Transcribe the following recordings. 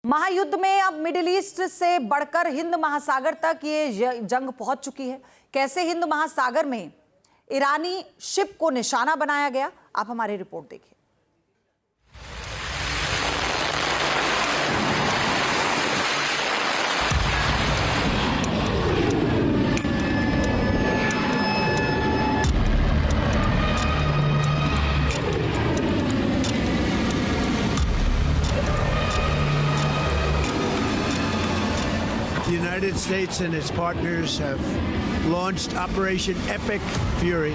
महायुद्ध में अब मिडिल ईस्ट से बढ़कर हिंद महासागर तक ये जंग पहुंच चुकी है। कैसे हिंद महासागर में ईरानी शिप को निशाना बनाया गया, आप हमारी रिपोर्ट देखिए। The United States and its partners have launched Operation Epic Fury.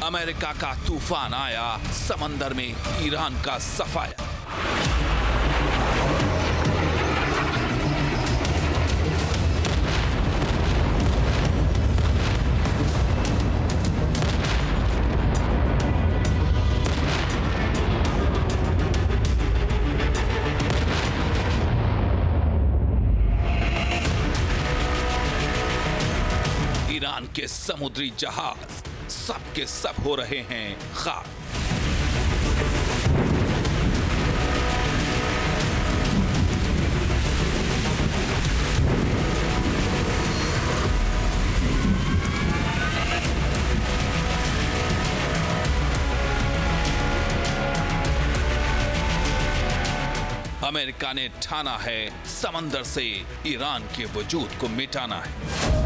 America का तूफान आया, समंदर में ईरान का सफाया। ईरान के समुद्री जहाज सब के सब हो रहे हैं खाक। अमेरिका ने ठाना है समंदर से ईरान के वजूद को मिटाना है।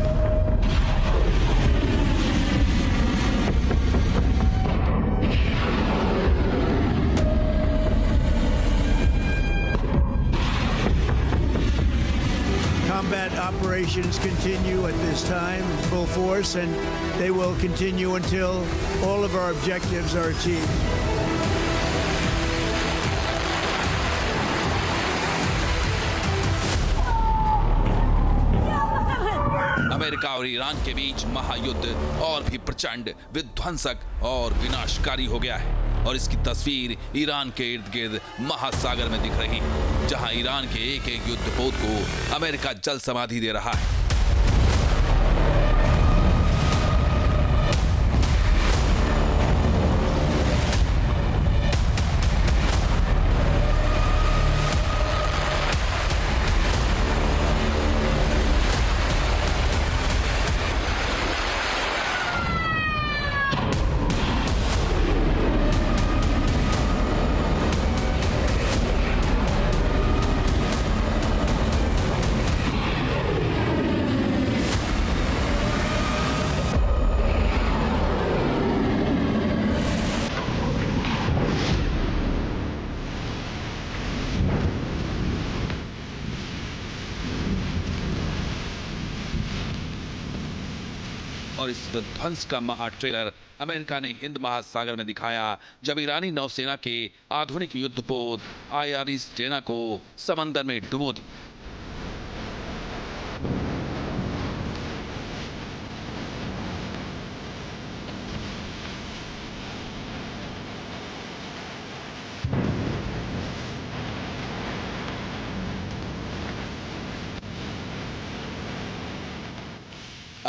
Combat operations continue at this time in full force, and they will continue until all of our objectives are achieved. America और ईरान के बीच महायुद्ध और भी प्रचंड, विध्वंसक और विनाशकारी हो गया है और इसकी तस्वीर ईरान के इर्द गिर्द महासागर में दिख रही है, जहां ईरान के एक एक युद्धपोत को अमेरिका जल समाधि दे रहा है। और इस विध्वंस का महा ट्रेलर अमेरिका ने हिंद महासागर में दिखाया, जब ईरानी नौसेना के आधुनिक युद्धपोत INS स्टेना को समंदर में डुबो दी।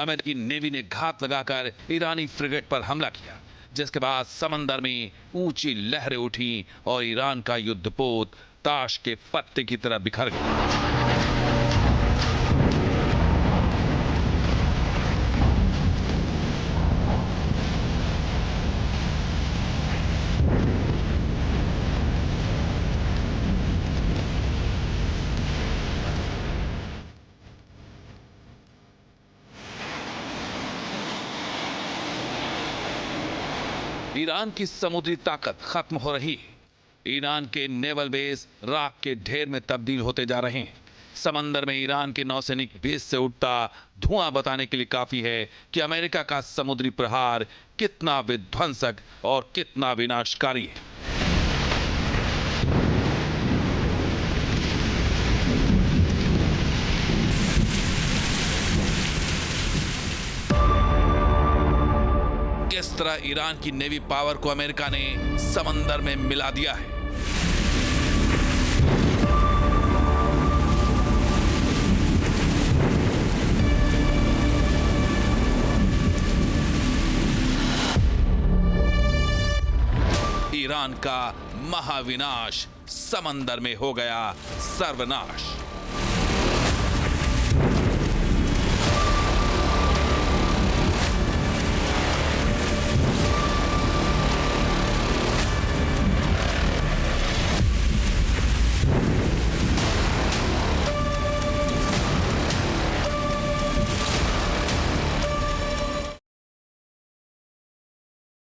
अमेरिकी नेवी ने घात लगाकर ईरानी फ्रिगेट पर हमला किया, जिसके बाद समंदर में ऊंची लहरें उठी और ईरान का युद्धपोत ताश के पत्ते की तरह बिखर गया। ईरान की समुद्री ताकत खत्म हो रही है। ईरान के नेवल बेस राख के ढेर में तब्दील होते जा रहे हैं। समंदर में ईरान के नौसैनिक बेस से उठता धुआं बताने के लिए काफी है कि अमेरिका का समुद्री प्रहार कितना विध्वंसक और कितना विनाशकारी है। किस तरह ईरान की नेवी पावर को अमेरिका ने समंदर में मिला दिया है। ईरान का महाविनाश, समंदर में हो गया सर्वनाश।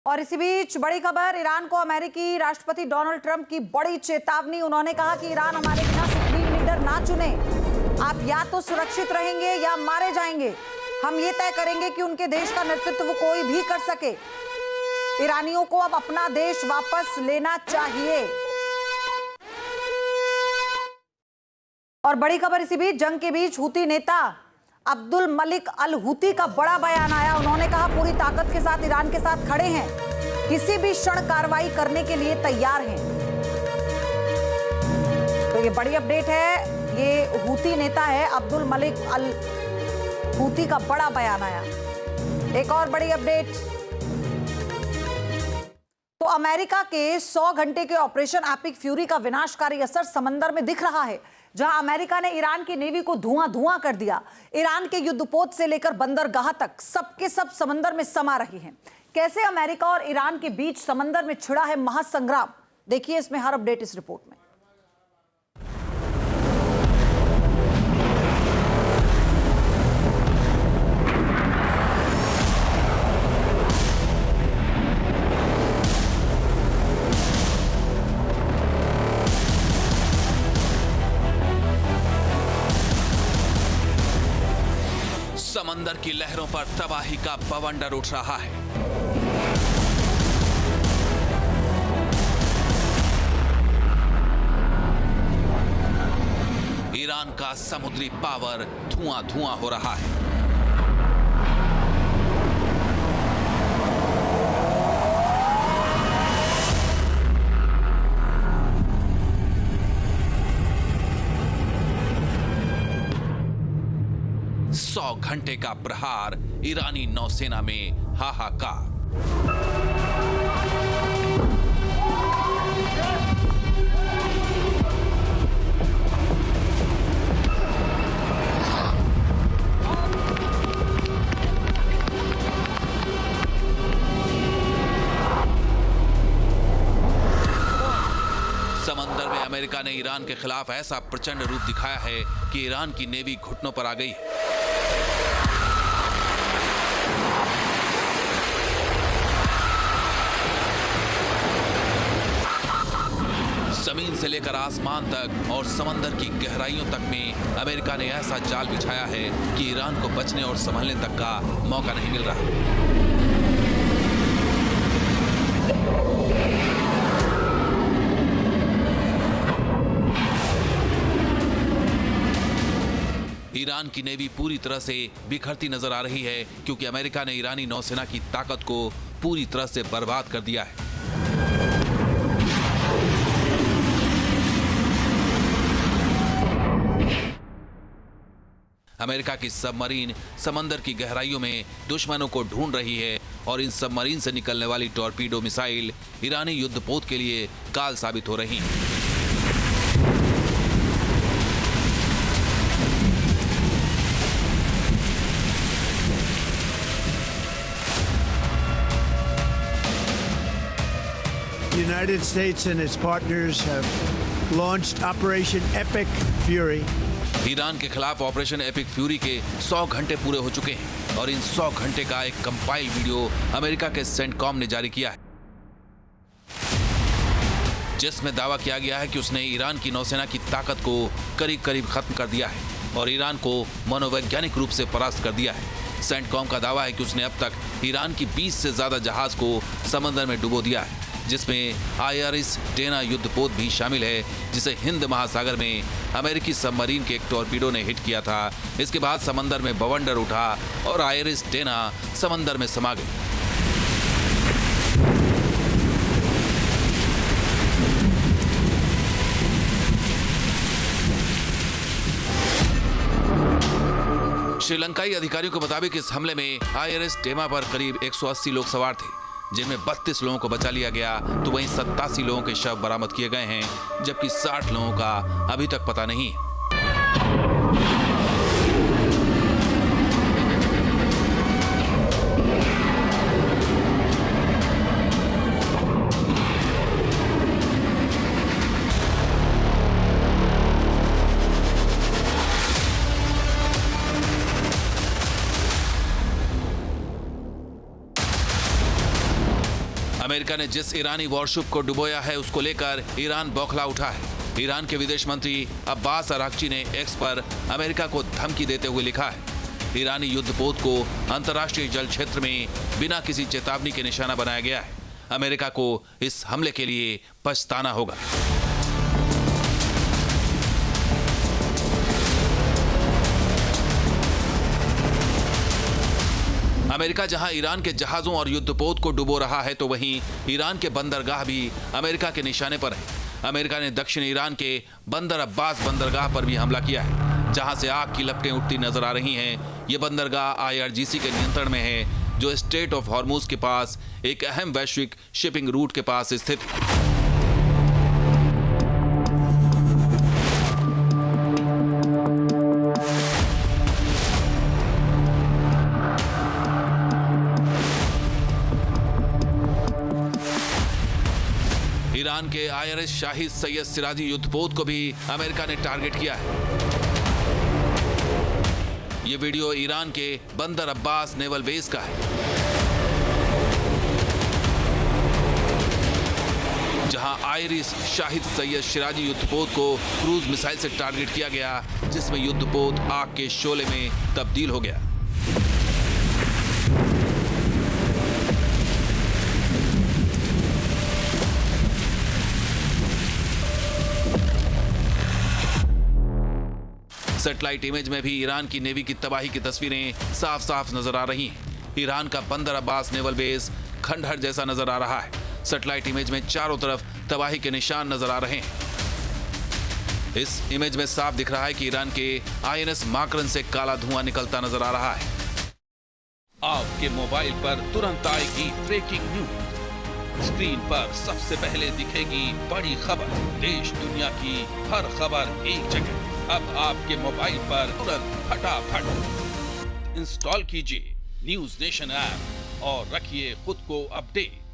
और इसी बीच बड़ी खबर, ईरान को अमेरिकी राष्ट्रपति डोनाल्ड ट्रंप की बड़ी चेतावनी। उन्होंने कहा कि ईरान हमारे बिना सुप्रीम लीडर ना चुने, आप या तो सुरक्षित रहेंगे या मारे जाएंगे। हम ये तय करेंगे कि उनके देश का नेतृत्व कोई भी कर सके। ईरानियों को अब अपना देश वापस लेना चाहिए। और बड़ी खबर इसी बीच, जंग के बीच हूती नेता अब्दुल मलिक अल हूती का बड़ा बयान आया। उन्होंने कहा पूरी ताकत के साथ ईरान के साथ खड़े हैं, किसी भी क्षण कार्रवाई करने के लिए तैयार हैं। तो ये बड़ी अपडेट है, ये हूती नेता है अब्दुल मलिक अल हूती का बड़ा बयान आया। एक और बड़ी अपडेट, तो अमेरिका के 100 घंटे के ऑपरेशन एपिक फ्यूरी का विनाशकारी असर समंदर में दिख रहा है। जहां अमेरिका ने ईरान की नेवी को धुआं धुआं कर दिया, ईरान के युद्धपोत से लेकर बंदरगाह तक सबके सब समंदर में समा रही हैं। कैसे अमेरिका और ईरान के बीच समंदर में छिड़ा है महासंग्राम, देखिए इसमें हर अपडेट इस रिपोर्ट में। समंदर की लहरों पर तबाही का बवंडर उठ रहा है। ईरान का समुद्री पावर धुआं धुआं हो रहा है। घंटे का प्रहार, ईरानी नौसेना में हाहाकार। समंदर में अमेरिका ने ईरान के खिलाफ ऐसा प्रचंड रूप दिखाया है कि ईरान की नेवी घुटनों पर आ गई है। जमीन से लेकर आसमान तक और समंदर की गहराइयों तक में अमेरिका ने ऐसा जाल बिछाया है कि ईरान को बचने और संभलने तक का मौका नहीं मिल रहा। ईरान की नेवी पूरी तरह से बिखरती नजर आ रही है, क्योंकि अमेरिका ने ईरानी नौसेना की ताकत को पूरी तरह से बर्बाद कर दिया है। अमेरिका की सबमरीन समंदर की गहराइयों में दुश्मनों को ढूंढ रही है और इन सबमरीन से निकलने वाली टॉर्पीडो मिसाइल ईरानी युद्धपोत के लिए काल साबित हो रही हैं। The United States and its partners have launched Operation Epic Fury. Iran के खिलाफ ऑपरेशन एपिक फ्यूरी के 100 घंटे पूरे हो चुके हैं और इन 100 घंटे का एक कंपाइल वीडियो अमेरिका के सेंटकॉम ने जारी किया है, जिसमें दावा किया गया है कि उसने ईरान की नौसेना की ताकत को करीब करीब खत्म कर दिया है और ईरान को मनोवैज्ञानिक रूप से परास्त कर दिया है। सेंटकॉम का दावा है कि उसने अब तक ईरान की 20 से ज्यादा जहाज को समंदर में डुबो दिया है, जिसमें आईआरएस डेना युद्धपोत भी शामिल है, जिसे हिंद महासागर में अमेरिकी सबमरीन के एक टॉर्पीडो ने हिट किया था। इसके बाद समंदर में बवंडर उठा और आईआरएस डेना समंदर में समा गई। श्रीलंकाई अधिकारियों के मुताबिक इस हमले में आईआरएस डेना पर करीब 180 लोग सवार थे, जिनमें 32 लोगों को बचा लिया गया, तो वहीं 87 लोगों के शव बरामद किए गए हैं, जबकि 60 लोगों का अभी तक पता नहीं। अमेरिका ने जिस ईरानी वॉरशिप को डुबोया है, उसको लेकर ईरान बौखला उठा है। ईरान के विदेश मंत्री अब्बास अराक्ची ने एक्स पर अमेरिका को धमकी देते हुए लिखा है, ईरानी युद्धपोत को अंतर्राष्ट्रीय जल क्षेत्र में बिना किसी चेतावनी के निशाना बनाया गया है। अमेरिका को इस हमले के लिए पछताना होगा। अमेरिका जहां ईरान के जहाजों और युद्धपोत को डुबो रहा है, तो वहीं ईरान के बंदरगाह भी अमेरिका के निशाने पर है। अमेरिका ने दक्षिण ईरान के बंदर अब्बास बंदरगाह पर भी हमला किया है, जहां से आग की लपटें उठती नजर आ रही हैं। ये बंदरगाह IRGC के नियंत्रण में है, जो स्ट्रेट ऑफ हॉर्मुज के पास एक अहम वैश्विक शिपिंग रूट के पास स्थित है। ईरान के INS शाहिद सैयद सिराजी युद्धपोत को भी अमेरिका ने टारगेट किया है। ये वीडियो ईरान के बंदर अब्बास नेवल बेस का है, जहां INS शाहिद सैयद सिराजी युद्धपोत को क्रूज मिसाइल से टारगेट किया गया, जिसमें युद्धपोत आग के शोले में तब्दील हो गया। सैटेलाइट इमेज में भी ईरान की नेवी की तबाही की तस्वीरें साफ साफ नजर आ रही हैं। ईरान का बंदर अब्बास नेवल बेस खंडहर जैसा नजर आ रहा है। सैटेलाइट इमेज में चारों तरफ तबाही के निशान नजर आ रहे हैं। इस इमेज में साफ दिख रहा है कि ईरान के INS माकरन से काला धुआं निकलता नजर आ रहा है। आपके मोबाइल पर तुरंत आएगी ब्रेकिंग न्यूज। स्क्रीन पर सबसे पहले दिखेगी बड़ी खबर। देश दुनिया की हर खबर एक जगह। अब आपके मोबाइल पर तुरंत फटाफट इंस्टॉल कीजिए न्यूज़ नेशन ऐप और रखिए खुद को अपडेट।